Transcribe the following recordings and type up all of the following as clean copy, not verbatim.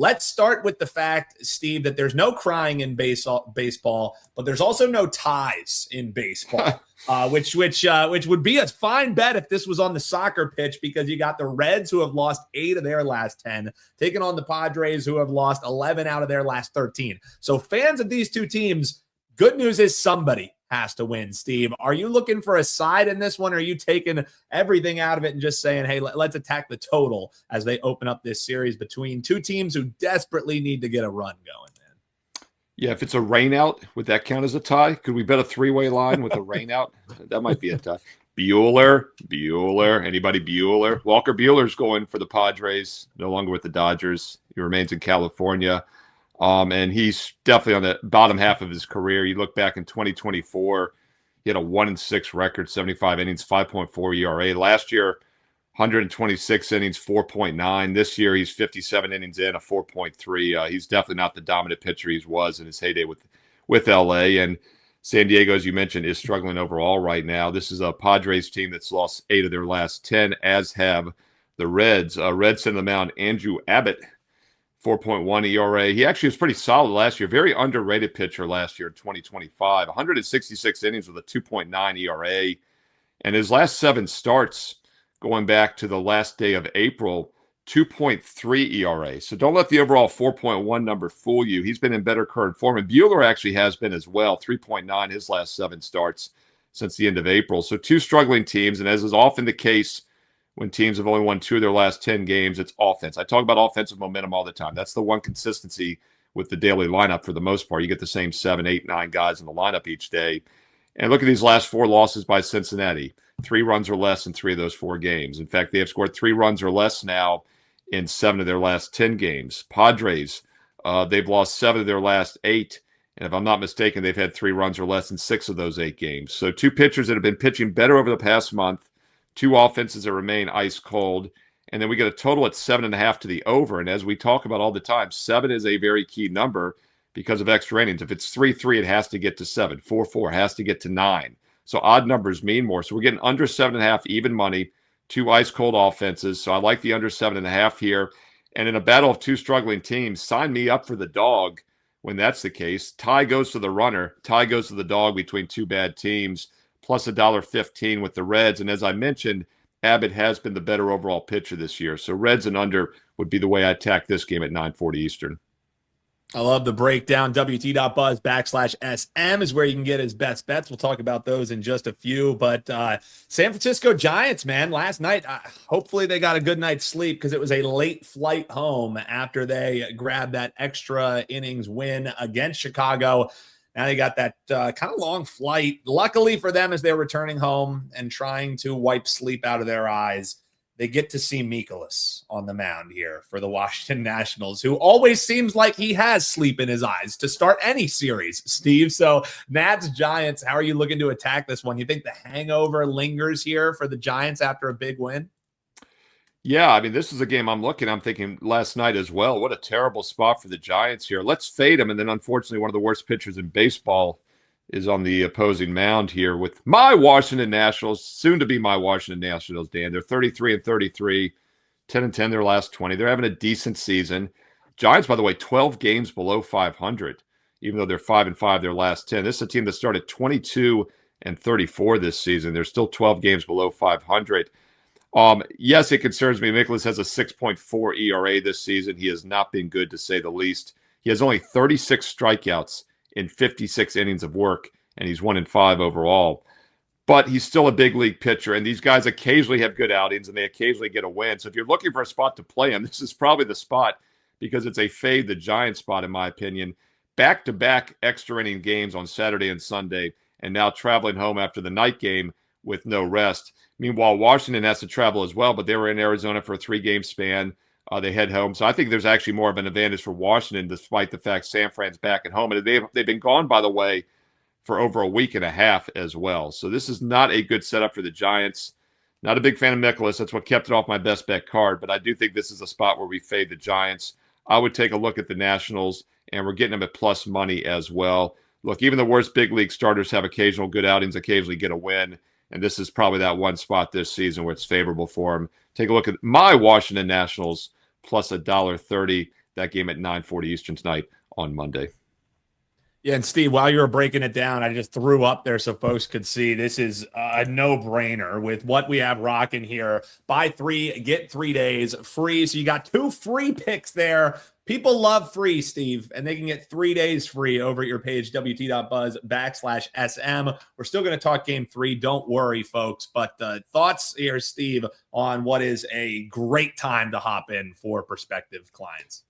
Let's start with the fact, Steve, that there's no crying in baseball, but there's also no ties in baseball. Which would be a fine bet if this was on the soccer pitch, because you got the Reds, who have lost 8 of their last 10, taking on the Padres, who have lost 11 out of their last 13. So fans of these two teams, good news is somebody has to win. Steve, are you looking for a side in this one? Or are you taking everything out of it and just saying, hey, let's attack the total as they open up this series between two teams who desperately need to get a run going? Yeah, if it's a rain out, would that count as a tie? Could we bet a 3-way line with a rain out? That might be a tie. Bueller. Anybody Bueller? Walker Bueller's going for the Padres, no longer with the Dodgers. He remains in California. And he's definitely on the bottom half of his career. You look back in 2024, he had a 1-6 record, 75 innings, 5.4 ERA. Last year, 126 innings, 4.9. This year, he's 57 innings in, a 4.3. He's definitely not the dominant pitcher he was in his heyday with LA. And San Diego, as you mentioned, is struggling overall right now. This is a Padres team that's lost 8 of their last 10, as have the Reds. Reds sent to the mound Andrew Abbott, 4.1 ERA. He actually was pretty solid last year. Very underrated pitcher last year in 2025. 166 innings with a 2.9 ERA. And his last 7 starts, going back to the last day of April, 2.3 ERA. So don't let the overall 4.1 number fool you. He's been in better current form. And Bueller actually has been as well, 3.9 his last 7 starts since the end of April. So 2 struggling teams. And as is often the case when teams have only won 2 of their last 10 games, it's offense. I talk about offensive momentum all the time. That's the one consistency with the daily lineup for the most part. You get the same 7, 8, 9 guys in the lineup each day. And look at these last 4 losses by Cincinnati. 3 runs or less in 3 of those 4 games. In fact, they have scored 3 runs or less now in 7 of their last 10 games. Padres, they've lost 7 of their last 8. And if I'm not mistaken, they've had 3 runs or less in 6 of those 8 games. So 2 pitchers that have been pitching better over the past month, 2 offenses that remain ice cold. And then we get a total at 7.5 to the over. And as we talk about all the time, 7 is a very key number because of extra innings. If it's 3-3, it has to get to 7. 4-4 has to get to 9. So odd numbers mean more. So we're getting under 7.5 even money, 2 ice cold offenses. So I like the under 7.5 here. And in a battle of 2 struggling teams, sign me up for the dog when that's the case. Tie goes to the runner. Tie goes to the dog between 2 bad teams, plus $1.15 with the Reds. And as I mentioned, Abbott has been the better overall pitcher this year. So Reds and under would be the way I attack this game at 9:40 Eastern. I love the breakdown. WT.buzz/SM is where you can get his best bets. We'll talk about those in just a few. But San Francisco Giants, man, last night, hopefully they got a good night's sleep because it was a late flight home after they grabbed that extra innings win against Chicago. Now they got that kind of long flight. Luckily for them, as they're returning home and trying to wipe sleep out of their eyes, they get to see Mikolas on the mound here for the Washington Nationals, who always seems like he has sleep in his eyes to start any series, Steve. So Nats Giants, how are you looking to attack this one? You think the hangover lingers here for the Giants after a big win? Yeah, I mean, this is a game I'm thinking last night as well. What a terrible spot for the Giants here. Let's fade them. And then unfortunately, one of the worst pitchers in baseball is on the opposing mound here with my Washington Nationals, soon to be my Washington Nationals, Dan. They're 33-33, 10-10 their last 20. They're having a decent season. Giants, by the way, 12 games below 500, even though they're 5-5 their last 10. This is a team that started 22-34 this season. They're still 12 games below 500. Yes, it concerns me. Mikolas has a 6.4 ERA this season. He has not been good, to say the least. He has only 36 strikeouts in 56 innings of work, and he's 1-5 overall. But he's still a big league pitcher, and these guys occasionally have good outings, and they occasionally get a win. So if you're looking for a spot to play him, this is probably the spot because it's a fade the Giants spot, in my opinion. Back-to-back extra inning games on Saturday and Sunday, and now traveling home after the night game with no rest. Meanwhile, Washington has to travel as well, but they were in Arizona for a 3-game span. They head home. So I think there's actually more of an advantage for Washington, despite the fact San Fran's back at home. And they've been gone, by the way, for over a week and a half as well. So this is not a good setup for the Giants. Not a big fan of Mikolas. That's what kept it off my best bet card. But I do think this is a spot where we fade the Giants. I would take a look at the Nationals, and we're getting them at plus money as well. Look, even the worst big league starters have occasional good outings, occasionally get a win. And this is probably that one spot this season where it's favorable for them. Take a look at my Washington Nationals plus $1.30. that game at 9:40 Eastern tonight on Monday. Yeah, and Steve, while you were breaking it down, I just threw up there so folks could see this is a no-brainer with what we have rocking here. Buy 3, get 3 days free. So you got 2 free picks there. People love free, Steve, and they can get 3 days free over at your page, wt.buzz/SM. We're still going to talk game 3. Don't worry, folks. But thoughts here, Steve, on what is a great time to hop in for prospective clients.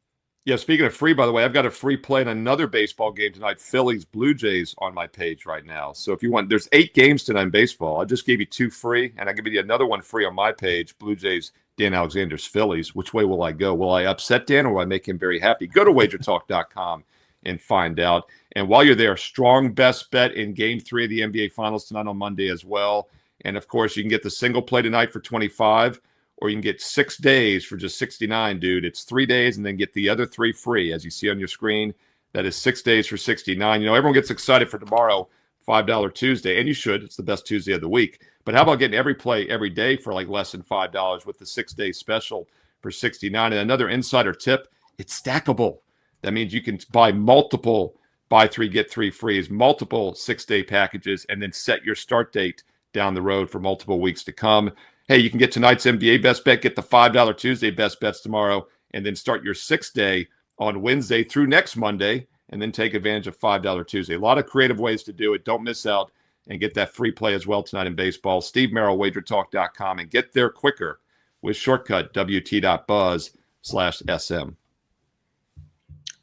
Yeah, speaking of free, by the way, I've got a free play in another baseball game tonight, Phillies Blue Jays, on my page right now. So if you want, there's 8 games tonight in baseball. I just gave you 2 free, and I give you another one free on my page, Blue Jays, Dan Alexander's Phillies. Which way will I go? Will I upset Dan or will I make him very happy? Go to wagertalk.com and find out. And while you're there, strong best bet in game 3 of the NBA Finals tonight on Monday as well. And of course, you can get the single play tonight for 25. Or you can get 6 days for just 69, dude. It's 3 days and then get the other 3 free, as you see on your screen. That is 6 days for 69. You know, everyone gets excited for tomorrow, $5 Tuesday, and you should. It's the best Tuesday of the week. But how about getting every play every day for like less than $5 with the 6-day special for 69? And another insider tip, it's stackable. That means you can buy multiple buy 3, get 3 frees, multiple 6-day packages, and then set your start date down the road for multiple weeks to come. Hey, you can get tonight's NBA best bet, get the $5 Tuesday best bets tomorrow, and then start your 6-day on Wednesday through next Monday, and then take advantage of $5 Tuesday. A lot of creative ways to do it. Don't miss out and get that free play as well tonight in baseball. Steve Merril, WagerTalk.com, and get there quicker with shortcut wt.buzz/SM.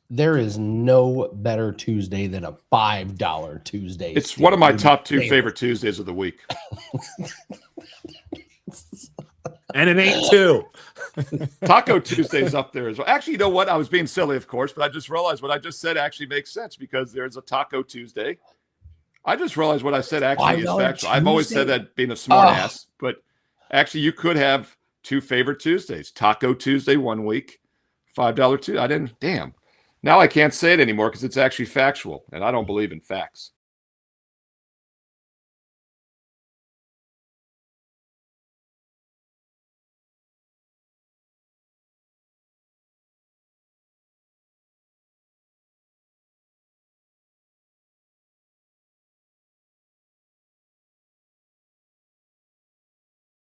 There is no better Tuesday than a $5 Tuesday. It's Steve, one of my top 2 favorite Tuesdays of the week. And it ain't 2. Taco Tuesday's up there as well. Actually, you know what? I was being silly, of course, but I just realized what I just said actually makes sense because there's a Taco Tuesday. I just realized what I said actually is factual. I've always said that being a smart ass, but actually you could have 2 favorite Tuesdays. Taco Tuesday one week, $5 Tuesday. Damn. Now I can't say it anymore because it's actually factual, and I don't believe in facts.